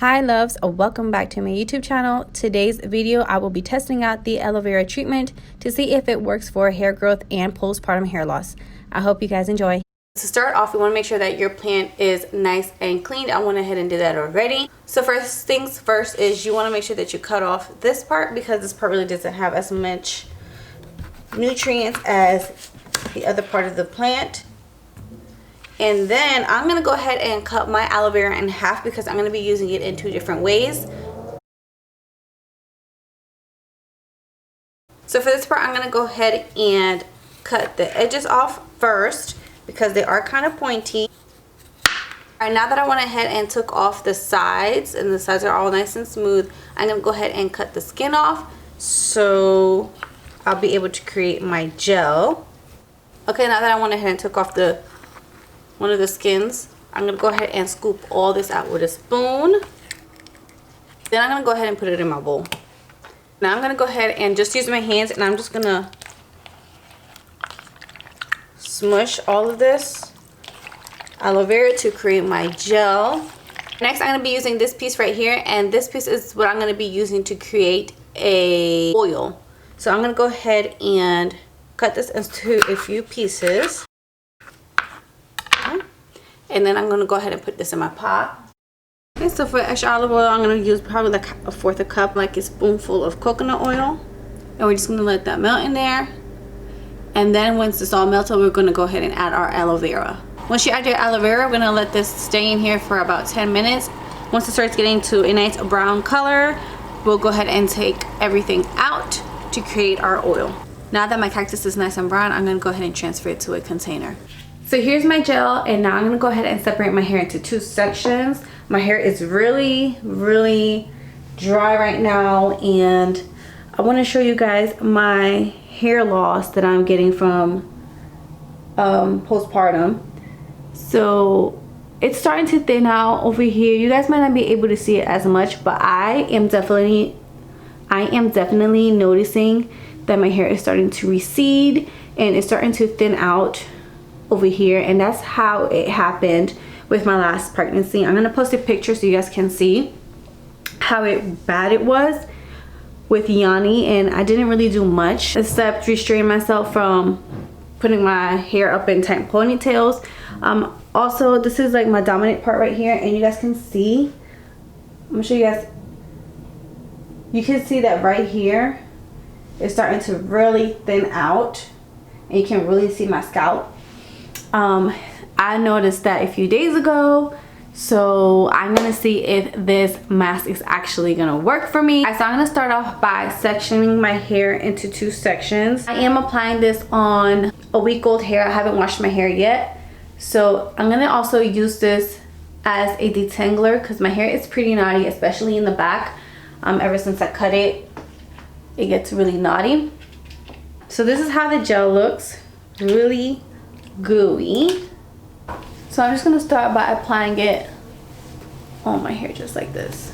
Hi loves, welcome back to my YouTube channel. Today's video I will be testing out the aloe vera treatment to see if it works for hair growth and postpartum hair loss. I hope you guys enjoy. To start off, we want to make sure that your plant is nice and clean. I went ahead and did that already. So first things first is you want to make sure that you cut off this part because this part really doesn't have as much nutrients as the other part of the plant. And then I'm going to go ahead and cut my aloe vera in half because I'm going to be using it in two different ways. So for this part, I'm going to go ahead and cut the edges off first because they are kind of pointy. Alright, now that I went ahead and took off the sides and the sides are all nice and smooth, I'm going to go ahead and cut the skin off so I'll be able to create my gel. Okay, now that I went ahead and took off one of the skins, I'm going to go ahead and scoop all this out with a spoon. Then I'm going to go ahead and put it in my bowl. Now I'm going to go ahead and just use my hands and I'm just going to smush all of this aloe vera to create my gel. Next I'm going to be using this piece right here, and this piece is what I'm going to be using to create a oil. So I'm going to go ahead and cut this into a few pieces. And then I'm going to go ahead and put this in my pot. Okay, so for extra olive oil, I'm going to use probably like a fourth a cup, like a spoonful of coconut oil. And we're just going to let that melt in there. And then once it's all melted, we're going to go ahead and add our aloe vera. Once you add your aloe vera, we're going to let this stay in here for about 10 minutes. Once it starts getting to a nice brown color, we'll go ahead and take everything out to create our oil. Now that my cactus is nice and brown, I'm going to go ahead and transfer it to a container. So here's my gel, and now I'm going to go ahead and separate my hair into two sections. My hair is really dry right now, and I want to show you guys my hair loss that I'm getting from postpartum. So it's starting to thin out over here. You guys might not be able to see it as much, but I am definitely noticing that my hair is starting to recede and it's starting to thin out over here, and that's how it happened with my last pregnancy. I'm gonna post a picture so you guys can see how bad it was with Yanni, and I didn't really do much except restrain myself from putting my hair up in tight ponytails. Also, this is like my dominant part right here, and you guys can see, I'm gonna show you guys, you can see that right here it's starting to really thin out, and you can really see my scalp. I noticed that a few days ago, so I'm gonna see if this mask is actually gonna work for me. So I'm gonna start off by sectioning my hair into two sections. I am applying this on a week-old hair. I haven't washed my hair yet, so I'm gonna also use this as a detangler because my hair is pretty knotty, especially in the back. Ever since I cut it, it gets really knotty. So this is how the gel looks, really gooey. So I'm just going to start by applying it on my hair just like this.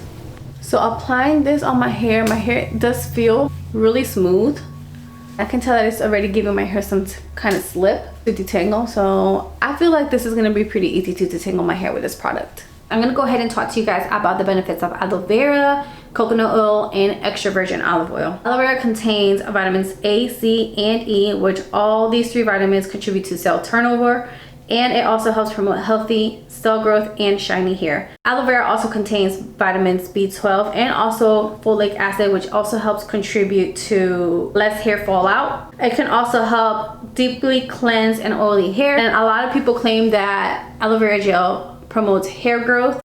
So applying this on my hair does feel really smooth. I can tell that it's already giving my hair some kind of slip to detangle, so I feel like this is going to be pretty easy to detangle my hair with this product. I'm going to go ahead and talk to you guys about the benefits of aloe vera, coconut oil, and extra virgin olive oil. Aloe vera contains vitamins A, C, and E, which all these three vitamins contribute to cell turnover, and it also helps promote healthy cell growth and shiny hair. Aloe vera also contains vitamins B12 and also folic acid, which also helps contribute to less hair fallout. It can also help deeply cleanse an oily hair, and a lot of people claim that aloe vera gel promotes hair growth.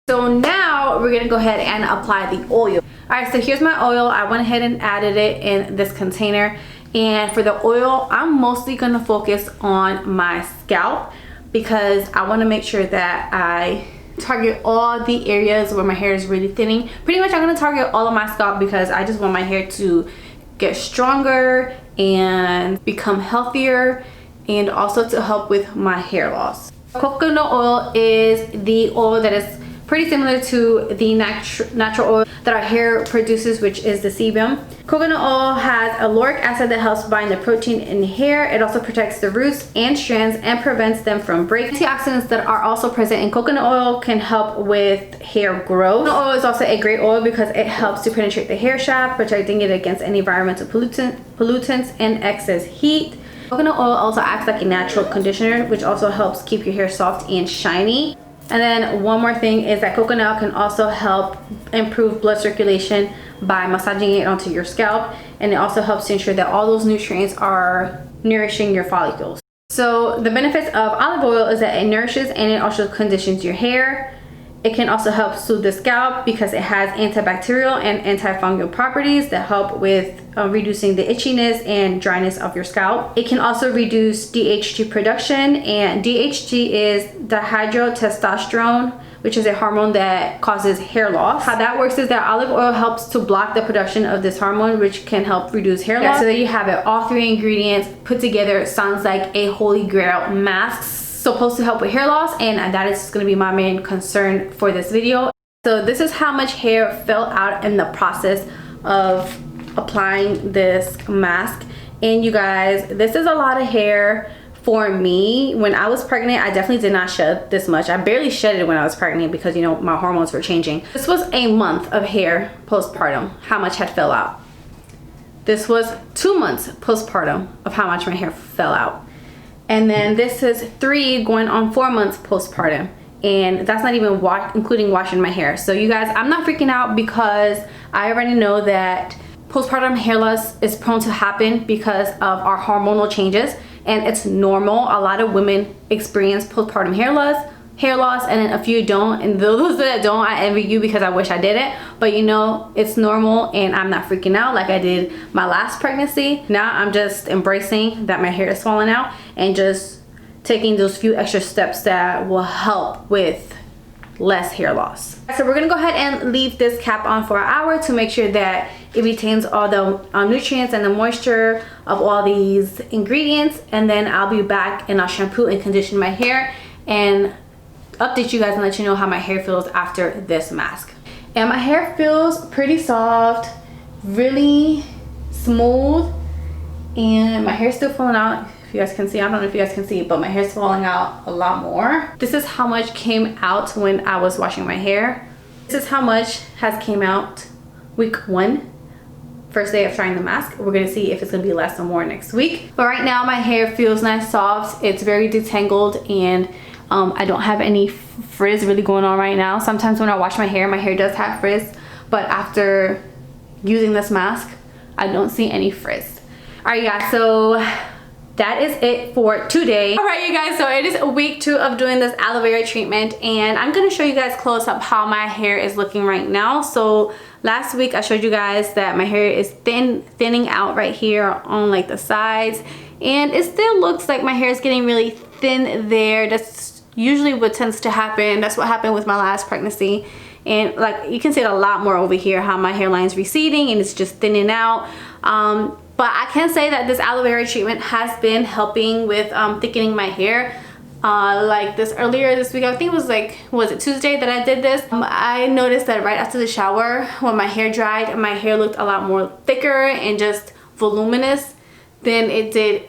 So now we're gonna go ahead and apply the oil. All right, so here's my oil. I went ahead and added it in this container. And for the oil, I'm mostly gonna focus on my scalp because I wanna make sure that I target all the areas where my hair is really thinning. Pretty much I'm gonna target all of my scalp because I just want my hair to get stronger and become healthier, and also to help with my hair loss. Coconut oil is the oil that is pretty similar to the natural oil that our hair produces, which is the sebum. Coconut oil has a lauric acid that helps bind the protein in hair. It also protects the roots and strands and prevents them from breaking. Antioxidants that are also present in coconut oil can help with hair growth. Coconut oil is also a great oil because it helps to penetrate the hair shaft, protecting it against any environmental pollutants and excess heat. Coconut oil also acts like a natural conditioner, which also helps keep your hair soft and shiny. And then one more thing is that coconut oil can also help improve blood circulation by massaging it onto your scalp, and it also helps to ensure that all those nutrients are nourishing your follicles. So the benefits of olive oil is that it nourishes and it also conditions your hair. It can also help soothe the scalp because it has antibacterial and antifungal properties that help with reducing the itchiness and dryness of your scalp. It can also reduce DHT production, and DHT is dihydrotestosterone, which is a hormone that causes hair loss. How that works is that olive oil helps to block the production of this hormone, which can help reduce hair loss. So there you have it, all 3 ingredients put together. It sounds like a holy grail mask supposed to help with hair loss, and that is going to be my main concern for this video. So this is how much hair fell out in the process of applying this mask. And you guys, this is a lot of hair for me. When I was pregnant, I definitely did not shed this much. I barely shedded when I was pregnant because, you know, my hormones were changing. This was a month of hair postpartum, how much had fell out. This was 2 months postpartum of how much my hair fell out. And then this is 3 going on 4 months postpartum, and that's not even including washing my hair. So you guys, I'm not freaking out because I already know that postpartum hair loss is prone to happen because of our hormonal changes, and it's normal. A lot of women experience postpartum hair loss, and then a few don't, and those that don't, I envy you because I wish I did it. But you know, it's normal, and I'm not freaking out like I did my last pregnancy. Now I'm just embracing that my hair is falling out and just taking those few extra steps that will help with less hair loss. So we're gonna go ahead and leave this cap on for an hour to make sure that it retains all the nutrients and the moisture of all these ingredients, and then I'll be back and I'll shampoo and condition my hair and update you guys and let you know how my hair feels after this mask. And my hair feels pretty soft, really smooth, and my hair's still falling out. If you guys can see, I don't know if you guys can see, but my hair's falling out a lot more. This is how much came out when I was washing my hair. This is how much has came out week 1, first day of trying the mask. We're gonna see if it's gonna be less or more next week. But right now my hair feels nice, soft. It's very detangled, and I don't have any frizz really going on right now. Sometimes when I wash my hair does have frizz, but after using this mask, I don't see any frizz. All right, you guys, so that is it for today. All right, you guys, so it is week 2 of doing this aloe vera treatment, and I'm gonna show you guys close up how my hair is looking right now. So last week I showed you guys that my hair is thinning out right here on like the sides, and it still looks like my hair is getting really thin there. That's usually what tends to happen. That's what happened with my last pregnancy, and like you can see it a lot more over here, how my hairline is receding and it's just thinning out. But I can say that this aloe vera treatment has been helping with thickening my hair. Like this earlier this week, I think it was like, was it Tuesday that I did this? I noticed that right after the shower, when my hair dried, my hair looked a lot more thicker and just voluminous than it did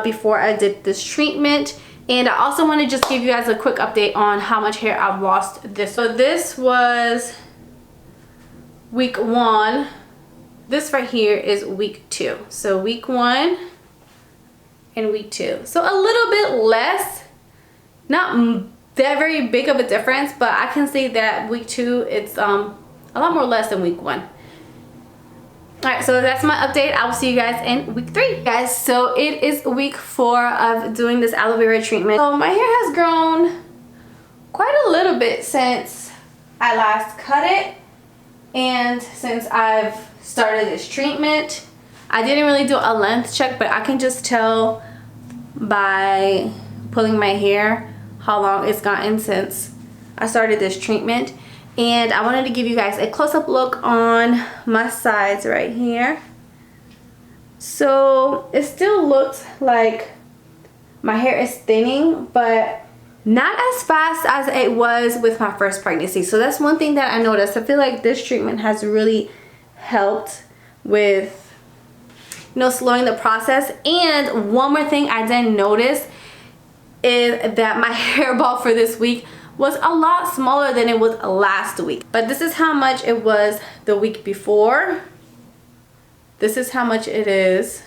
before I did this treatment. And I also want to just give you guys a quick update on how much hair I've lost this. So this was week 1. This right here is week 2. So week 1 and week 2. So a little bit less, not that very big of a difference, but I can see that week 2 it's a lot more less than week 1. Alright, so that's my update. I will see you guys in week 3. Guys, so it is week 4 of doing this aloe vera treatment. So my hair has grown quite a little bit since I last cut it, and since I've started this treatment. I didn't really do a length check, but I can just tell by pulling my hair how long it's gotten since I started this treatment. And I wanted to give you guys a close-up look on my sides right here. So it still looks like my hair is thinning, but not as fast as it was with my first pregnancy. So that's one thing that I noticed. I feel like this treatment has really helped with, you know, slowing the process. And one more thing I didn't notice is that my hairball for this week was a lot smaller than it was last week. But this is how much it was the week before. This is how much it is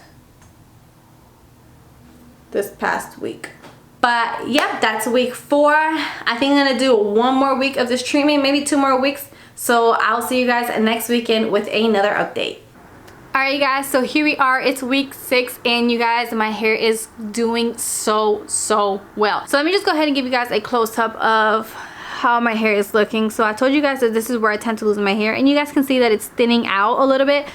this past week. But yep, that's week 4. I think I'm gonna do one more week of this treatment, maybe 2 more weeks. So I'll see you guys next weekend with another update. Alright you guys, so here we are. It's week 6 and you guys, my hair is doing so well. So let me just go ahead and give you guys a close-up of how my hair is looking. So I told you guys that this is where I tend to lose my hair, and you guys can see that it's thinning out a little bit,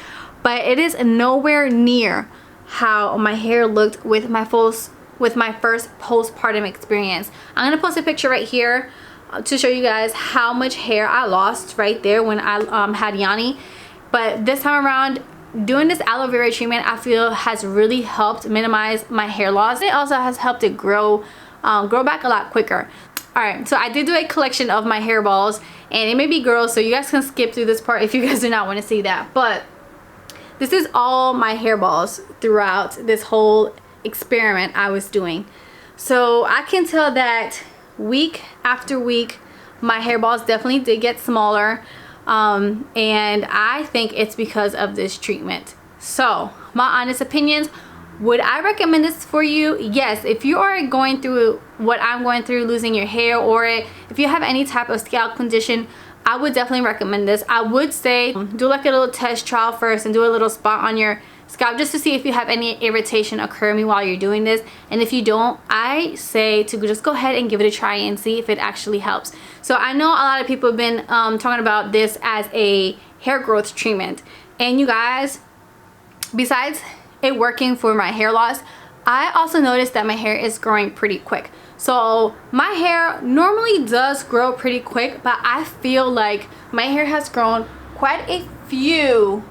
but it is nowhere near how my hair looked with my first postpartum experience. I'm gonna post a picture right here to show you guys how much hair I lost right there when I had Yanni. But this time around, doing this aloe vera treatment, I feel has really helped minimize my hair loss. It also has helped it grow back a lot quicker. Alright, so I did do a collection of my hairballs, and it may be gross, so you guys can skip through this part if you guys do not want to see that. But this is all my hairballs throughout this whole experiment I was doing. So I can tell that week after week my hairballs definitely did get smaller, and I think it's because of this treatment. So my honest opinions, would I recommend this for you? Yes, if you are going through what I'm going through, losing your hair, or if you have any type of scalp condition, I would definitely recommend this. I would say do like a little test trial first and do a little spot on your scalp just to see if you have any irritation occurring while you're doing this. And if you don't, I say to just go ahead and give it a try and see if it actually helps. So I know a lot of people have been talking about this as a hair growth treatment, and you guys, besides it working for my hair loss, I also noticed that my hair is growing pretty quick. So my hair normally does grow pretty quick, but I feel like my hair has grown quite a few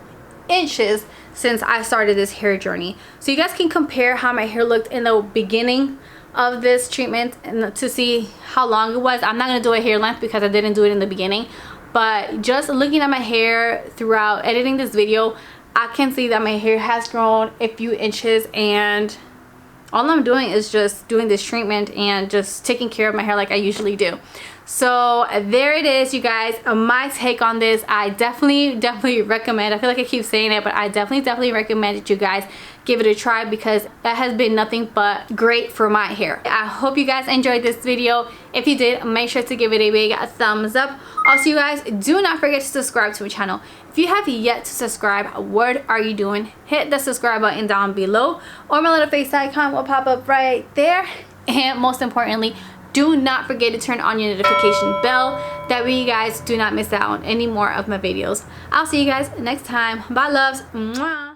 inches since I started this hair journey. So you guys can compare how my hair looked in the beginning of this treatment and to see how long it was. I'm not going to do a hair length because I didn't do it in the beginning, but just looking at my hair throughout editing this video, I can see that my hair has grown a few inches, and all I'm doing is just doing this treatment and just taking care of my hair like I usually do. So there it is, you guys, my take on this. I definitely recommend. I feel like I keep saying it, but I definitely recommend that you guys give it a try, because that has been nothing but great for my hair. I hope you guys enjoyed this video. If you did, make sure to give it a big thumbs up. Also, you guys, do not forget to subscribe to my channel. If you have yet to subscribe, what are you doing? Hit the subscribe button down below, or my little face icon will pop up right there. And most importantly, do not forget to turn on your notification bell. That way you guys do not miss out on any more of my videos. I'll see you guys next time. Bye, loves. Mwah.